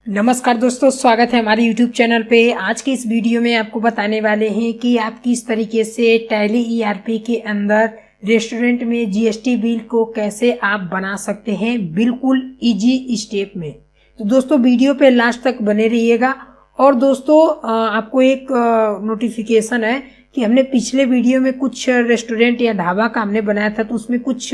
नमस्कार दोस्तों, स्वागत है हमारे YouTube चैनल पे। आज की इस वीडियो में आपको बताने वाले हैं कि आप किस तरीके से टैली ERP के अंदर रेस्टोरेंट में जीएसटी बिल को कैसे आप बना सकते हैं बिल्कुल इजी स्टेप में। तो दोस्तों वीडियो पे लास्ट तक बने रहिएगा। और दोस्तों आपको एक नोटिफिकेशन है कि हमने पिछले वीडियो में कुछ रेस्टोरेंट या ढाबा का हमने बनाया था, तो उसमें कुछ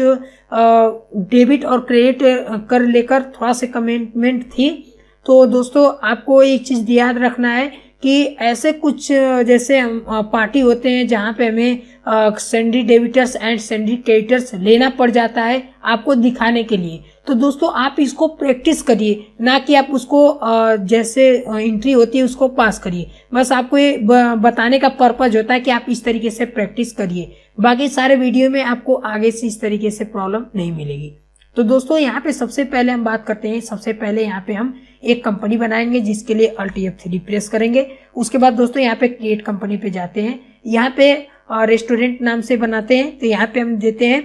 डेबिट और क्रेडिट कर लेकर थोड़ा सा कमेंटमेंट थी। तो दोस्तों आपको एक चीज याद रखना है कि ऐसे कुछ जैसे पार्टी होते हैं जहां पे हमें Sandy debtors and Sandy creditors लेना पड़ जाता है आपको दिखाने के लिए। तो दोस्तों आप इसको प्रैक्टिस करिए, ना कि आप उसको जैसे एंट्री होती है उसको पास करिए। बस आपको ये बताने का पर्पज होता है कि आप इस तरीके से प्रैक्टिस करिए। बाकी सारे वीडियो में आपको आगे से इस तरीके से प्रॉब्लम नहीं मिलेगी। तो दोस्तों यहाँ पे सबसे पहले हम बात करते हैं। सबसे पहले यहाँ पे हम एक कंपनी बनाएंगे जिसके लिए Alt F3 प्रेस करेंगे। उसके बाद दोस्तों यहाँ पे क्रिएट कंपनी पे जाते हैं। यहाँ पे रेस्टोरेंट नाम से बनाते हैं, तो यहाँ पे हम देते हैं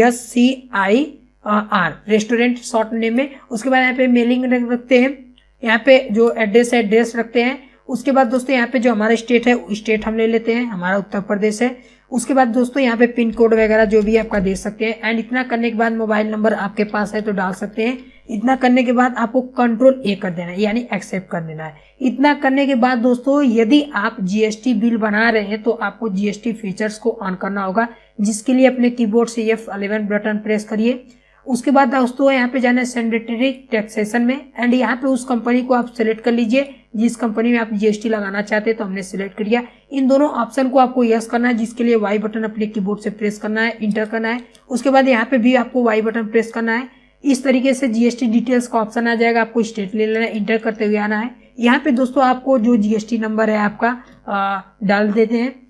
SCIR रेस्टोरेंट शॉर्ट नेम में। उसके बाद यहाँ पे मेलिंग रखते हैं, यहाँ पे जो एड्रेस है एड्रेस रखते हैं। उसके बाद दोस्तों यहाँ पे जो हमारा स्टेट है स्टेट हम ले लेते हैं, हमारा उत्तर प्रदेश है। उसके बाद दोस्तों यहाँ पे पिन कोड वगैरह जो भी आपका दे सकते हैं। एंड इतना करने के बाद मोबाइल नंबर आपके पास है तो डाल सकते हैं। इतना करने के बाद आपको कंट्रोल A कर देना है, यानी एक्सेप्ट कर देना है। इतना करने के बाद दोस्तों यदि आप जीएसटी बिल बना रहे हैं तो आपको जीएसटी फीचर्स को ऑन करना होगा, जिसके लिए अपने कीबोर्ड से F11 बटन प्रेस करिए। उसके बाद दोस्तों यहाँ पे जाना है सेंडेटरी टैक्सेशन में। एंड यहाँ पे उस कंपनी को आप सिलेक्ट कर लीजिए जिस कंपनी में आप जीएसटी लगाना चाहते हैं, तो हमने सिलेक्ट कर लिया। इन दोनों ऑप्शन को आपको यस करना है, जिसके लिए वाई बटन अपने कीबोर्ड से प्रेस करना है, इंटर करना है। उसके बाद यहाँ पे भी आपको वाई बटन प्रेस करना है। इस तरीके से जीएसटी डिटेल्स का ऑप्शन आ जाएगा, आपको स्टेट ले लेना है, इंटर करते हुए आना है। यहाँ पे दोस्तों आपको जो जीएसटी नंबर है आपका डाल देते हैं।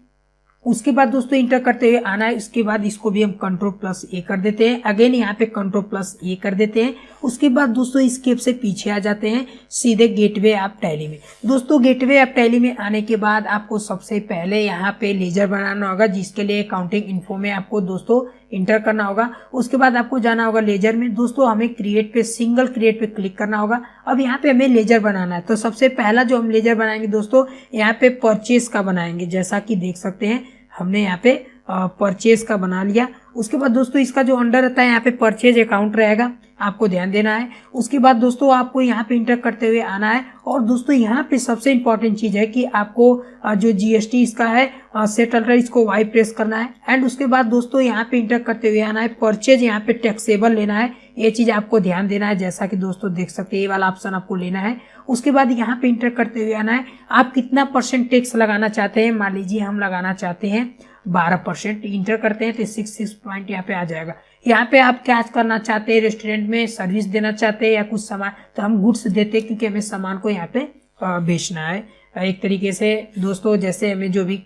उसके बाद दोस्तों इंटर करते हुए आना है। उसके बाद इसको भी हम Ctrl+A कर देते हैं। अगेन यहाँ पे Ctrl+A कर देते हैं। उसके बाद दोस्तों स्केप से पीछे आ जाते हैं सीधे गेटवे ऑफ टैली में। दोस्तों गेटवे ऑफ टैली में आने के बाद आपको सबसे पहले यहाँ पे लेजर बनाना होगा, जिसके लिए अकाउंटिंग इन्फो में आपको दोस्तों इंटर करना होगा। उसके बाद आपको जाना होगा लेजर में। दोस्तों हमें क्रिएट पे सिंगल क्रिएट पे क्लिक करना होगा। अब यहाँ पे हमें लेजर बनाना है, तो सबसे पहला जो हम लेजर बनाएंगे दोस्तों यहाँ पे परचेज का बनाएंगे। जैसा कि देख सकते हैं हमने यहाँ पे परचेज का बना लिया। उसके बाद दोस्तों इसका जो अंडर रहता है यहाँ पे परचेज अकाउंट रहेगा, आपको ध्यान देना है। उसके बाद दोस्तों आपको यहाँ पे इंटर करते हुए आना है। और दोस्तों यहाँ पे सबसे इंपॉर्टेंट चीज है कि आपको जो जीएसटी इसका है सेटल है, इसको वाई प्रेस करना है। एंड उसके बाद दोस्तों यहाँ पे इंटर करते हुए आना है। परचेज यहाँ पे टैक्सेबल लेना है, ये चीज आपको ध्यान देना है। जैसा कि दोस्तों देख सकते हैं ये वाला ऑप्शन आपको लेना है। उसके बाद यहाँ पे इंटर करते हुए आना है, आप कितना % टैक्स लगाना चाहते हैं। मान लीजिए हम लगाना चाहते हैं 12%, इंटर करते हैं तो 6 पॉइंट यहाँ पे आ जाएगा। यहाँ पे आप क्या करना चाहते हैं, रेस्टोरेंट में सर्विस देना चाहते हैं या कुछ सामान, तो हम गुड्स देते हैं क्योंकि हमें सामान को यहाँ पे बेचना है। एक तरीके से दोस्तों जैसे हमें जो भी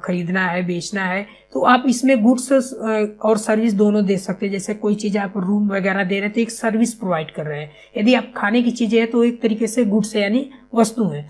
खरीदना है बेचना है, तो आप इसमें गुड्स और सर्विस दोनों दे सकते हैं। जैसे कोई चीज आप रूम वगैरह दे रहे हैं तो एक सर्विस प्रोवाइड कर रहे हैं। यदि आप खाने की चीजें हैं तो एक तरीके से गुड्स है, यानी वस्तु है।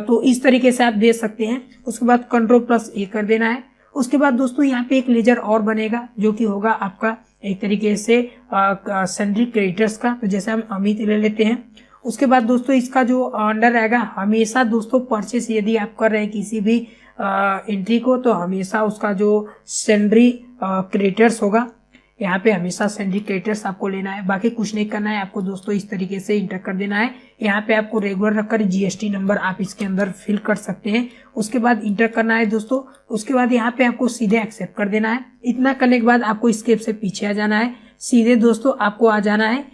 तो इस तरीके से आप दे सकते हैं। उसके बाद Ctrl+A कर देना है। उसके बाद दोस्तों यहाँ पे एक लेजर और बनेगा जो कि होगा आपका एक तरीके से सैंडी क्रेडिटर्स का। तो जैसे हम अमित ले लेते हैं। उसके बाद दोस्तों इसका जो अंडर रहेगा हमेशा दोस्तों परचेस यदि आप कर रहे हैं किसी भी एंट्री को, तो हमेशा उसका जो सैंडी क्रेडिटर्स होगा यहाँ पे हमेशा सैंडी क्रेडिटर्स आपको लेना है। बाकी कुछ नहीं करना है आपको दोस्तों, इस तरीके से इंटर कर देना है। यहाँ पे आपको रेगुलर रखकर जीएसटी नंबर आप इसके अंदर फिल कर सकते हैं। उसके बाद इंटर करना है दोस्तों। उसके बाद यहाँ पे आपको सीधे एक्सेप्ट कर देना है। इतना करने के बाद आपको स्केप से पीछे आ जाना है। सीधे दोस्तों आपको आ जाना है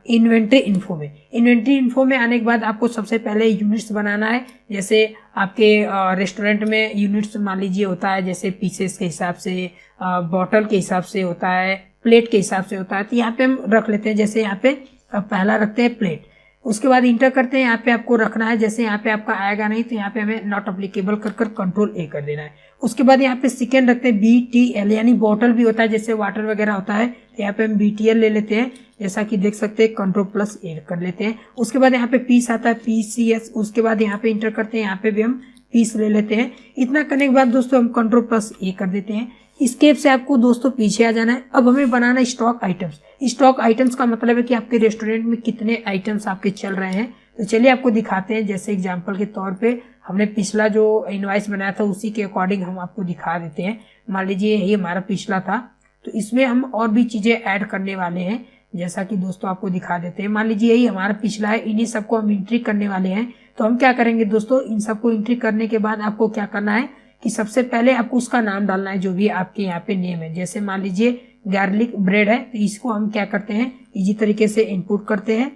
इन्वेंट्री इन्फो में। इन्वेंट्री इन्फो में आने के बाद आपको सबसे पहले यूनिट्स बनाना है। जैसे आपके रेस्टोरेंट में यूनिट्स मान लीजिए होता है, जैसे पीसेस के हिसाब से, बॉटल के हिसाब से होता है, प्लेट के हिसाब से होता है। तो यहाँ पे हम रख लेते हैं, जैसे यहाँ पे पहला रखते हैं प्लेट। उसके बाद इंटर करते हैं। यहाँ पे आपको रखना है, जैसे यहाँ पे आपका आएगा नहीं तो यहाँ पे हमें नॉट अप्लीकेबल कर Ctrl+A कर देना है। उसके बाद यहाँ पे सेकेंड रखते हैं BTL, यानी बॉटल भी होता है जैसे वाटर वगैरह होता है, तो यहाँ पे हम BTL ले लेते हैं। जैसा कि देख सकते हैं Ctrl+A कर लेते हैं। उसके बाद यहाँ पे पीस आता है PCS। उसके बाद यहाँ पे इंटर करते हैं, यहाँ पे भी हम पीस ले लेते हैं। इतना करने के बाद दोस्तों हम Ctrl+A कर देते हैं। स्केप से आपको दोस्तों पीछे आ जाना है। अब हमें बनाना है स्टॉक आइटम्स। स्टॉक आइटम्स का मतलब है कि आपके रेस्टोरेंट में कितने आइटम्स आपके चल रहे हैं। तो चलिए आपको दिखाते हैं। जैसे एग्जांपल के तौर पे हमने पिछला जो इनवॉइस बनाया था उसी के अकॉर्डिंग हम आपको दिखा देते हैं। मान लीजिए यही हमारा पिछला था, तो इसमें हम और भी चीजें ऐड करने वाले हैं, जैसा कि दोस्तों आपको दिखा देते हैं। मान लीजिए यही हमारा पिछला है, इन्हीं सबको हम एंट्री करने वाले हैं। तो हम क्या करेंगे दोस्तों, इन सबको एंट्री करने के बाद आपको क्या करना है कि सबसे पहले आपको उसका नाम डालना है जो भी आपके यहाँ पे नेम है। जैसे मान लीजिए गार्लिक ब्रेड है, तो इसको हम क्या करते हैं इजी तरीके से इनपुट करते हैं।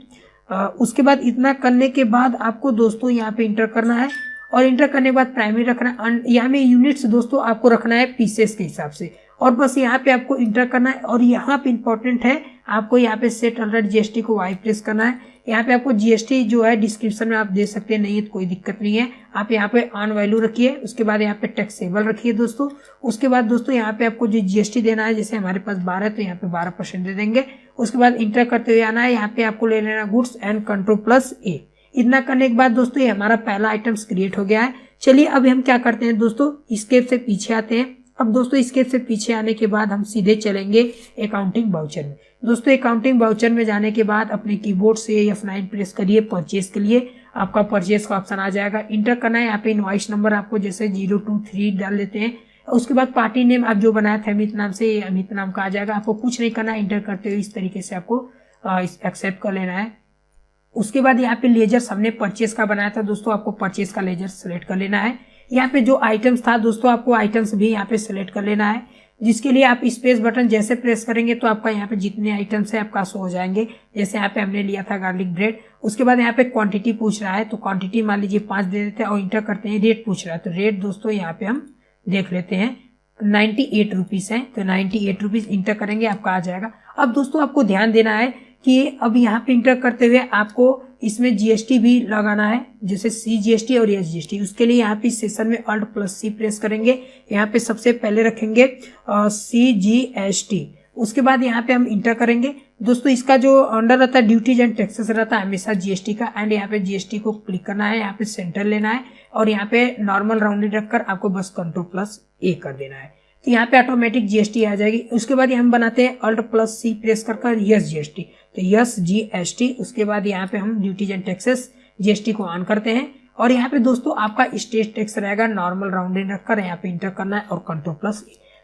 उसके बाद इतना करने के बाद आपको दोस्तों यहाँ पे इंटर करना है, और इंटर करने के बाद प्राइमरी रखना है। यहाँ में यूनिट्स दोस्तों आपको रखना है पीसेस के हिसाब से, और बस यहाँ पे आपको इंटर करना है। और यहाँ पे इंपॉर्टेंट है, आपको यहाँ पे सेट अलर्ट जीएसटी को वाई प्रेस करना है। यहाँ पे आपको जीएसटी जो है डिस्क्रिप्शन में आप दे सकते हैं, नहीं है तो कोई दिक्कत नहीं है। आप यहाँ पे ऑन वैल्यू रखिए, उसके बाद यहाँ पे टैक्सेबल रखिए दोस्तों। उसके बाद दोस्तों यहाँ पे आपको जो जीएसटी देना है, जैसे हमारे पास 12 तो यहाँ पे 12% दे देंगे। उसके बाद इंटर करते हुए आना है, यहाँ पे आपको ले लेना गुड्स एंड कंट्रोल प्लस ए। इतना करने के बाद दोस्तों ये हमारा पहला आइटम्स क्रिएट हो गया है। चलिए अब हम क्या करते हैं दोस्तों, स्केप से पीछे आते हैं। अब दोस्तों स्केप से पीछे आने के बाद हम सीधे चलेंगे अकाउंटिंग वाउचर में। दोस्तों अकाउंटिंग वाउचर में जाने के बाद अपने कीबोर्ड से F9 प्रेस करिए। परचेज के लिए आपका परचेज का ऑप्शन आ जाएगा, इंटर करना है। यहाँ पे इनवॉइस नंबर आपको जैसे 023 डाल देते हैं। उसके बाद पार्टी नेम आप जो बनाया था अमित नाम से, अमित नाम का आ जाएगा। आपको कुछ नहीं करना, इंटर करते हुए इस तरीके से आपको एक्सेप्ट कर लेना है। उसके बाद यहाँ पे लेजर हमने परचेज का बनाया था दोस्तों, आपको परचेज का लेजर सेलेक्ट कर लेना है। यहाँ पे जो आइटम्स था दोस्तों आपको आइटम्स भी यहाँ पे सेलेक्ट कर लेना है, जिसके लिए आप स्पेस बटन जैसे प्रेस करेंगे तो आपका यहाँ पे जितने आइटम्स है आपका शो हो जाएंगे। जैसे यहाँ पे हमने लिया था गार्लिक ब्रेड। उसके बाद यहाँ पे क्वांटिटी पूछ रहा है, तो क्वांटिटी मान लीजिए 5 दे देते हैं और इंटर करते हैं। रेट पूछ रहा है, तो रेट दोस्तों यहाँ पे हम देख लेते हैं 98 रुपीज है, तो 98 रुपीज इंटर करेंगे, आपका आ जाएगा। अब दोस्तों आपको ध्यान देना है कि अब यहाँ पे इंटर करते हुए आपको इसमें जीएसटी भी लगाना है, जैसे CGST और SGST। उसके लिए यहाँ पे इस सेशन में Alt+C प्रेस करेंगे। यहाँ पे सबसे पहले रखेंगे CGST। उसके बाद यहाँ पे हम इंटर करेंगे। दोस्तों इसका जो अंडर रहता है ड्यूटीज एंड टैक्सेस रहता है हमेशा GST का, एंड यहाँ पे GST को क्लिक करना है, यहाँ पे सेंटर लेना है, और यहाँ पे नॉर्मल राउंडेड रखकर आपको बस Ctrl+A कर देना है। तो यहाँ पे ऑटोमेटिक GST आ जाएगी। उसके बाद हम बनाते हैं Alt+C प्रेस कर यस GST, तो यस GST। उसके बाद यहाँ पे हम ड्यूटीज एंड टैक्सेस GST को ऑन करते हैं, और यहाँ पे दोस्तों आपका स्टेट टैक्स रहेगा नॉर्मल राउंडेड रखकर, यहाँ पे इंटर करना है और Ctrl+A।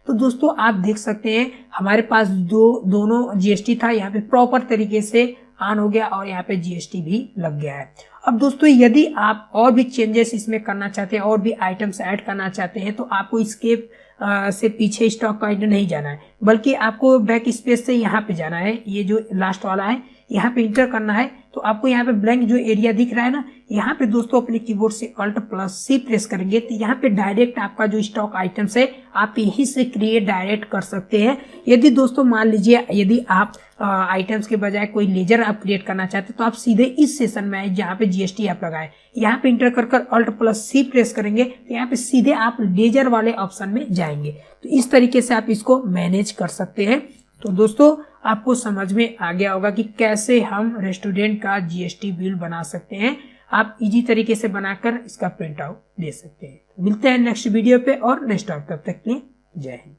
तो दोस्तों आप देख सकते हैं हमारे पास दोनों GST था, यहाँ पे प्रॉपर तरीके से ऑन हो गया और यहाँ पे GST भी लग गया है। अब दोस्तों यदि आप और भी चेंजेस इसमें करना चाहते हैं, और भी आइटम्स ऐड करना चाहते हैं, तो आपको स्केप से पीछे स्टॉक का आइटम नहीं जाना है, बल्कि आपको बैक स्पेस से यहाँ पे जाना है। ये जो लास्ट वाला है यहाँ पे इंटर करना है। तो आपको यहाँ पे ब्लैंक जो एरिया दिख रहा है ना, यहाँ पे दोस्तों अपने कीबोर्ड से Alt+C प्रेस करेंगे, तो यहाँ पे डायरेक्ट आपका जो स्टॉक आइटम्स है आप यहीं से क्रिएट डायरेक्ट कर सकते हैं। यदि दोस्तों मान लीजिए यदि आप आइटम्स के बजाय कोई लेजर आप क्रिएट करना चाहते हैं, तो आप सीधे इस सेशन में आए जहाँ पे GST आप लगाए, यहाँ पे इंटर कर Alt+C प्रेस करेंगे, तो यहाँ पे सीधे आप लेजर वाले ऑप्शन में जाएंगे। तो इस तरीके से आप इसको मैनेज कर सकते हैं। तो दोस्तों आपको समझ में आ गया होगा कि कैसे हम रेस्टोरेंट का GST बिल बना सकते हैं। आप इजी तरीके से बनाकर इसका प्रिंट आउट ले सकते हैं। मिलते हैं नेक्स्ट वीडियो पे और नेक्स्ट टॉपिक, तब तक के लिए जय हिंद।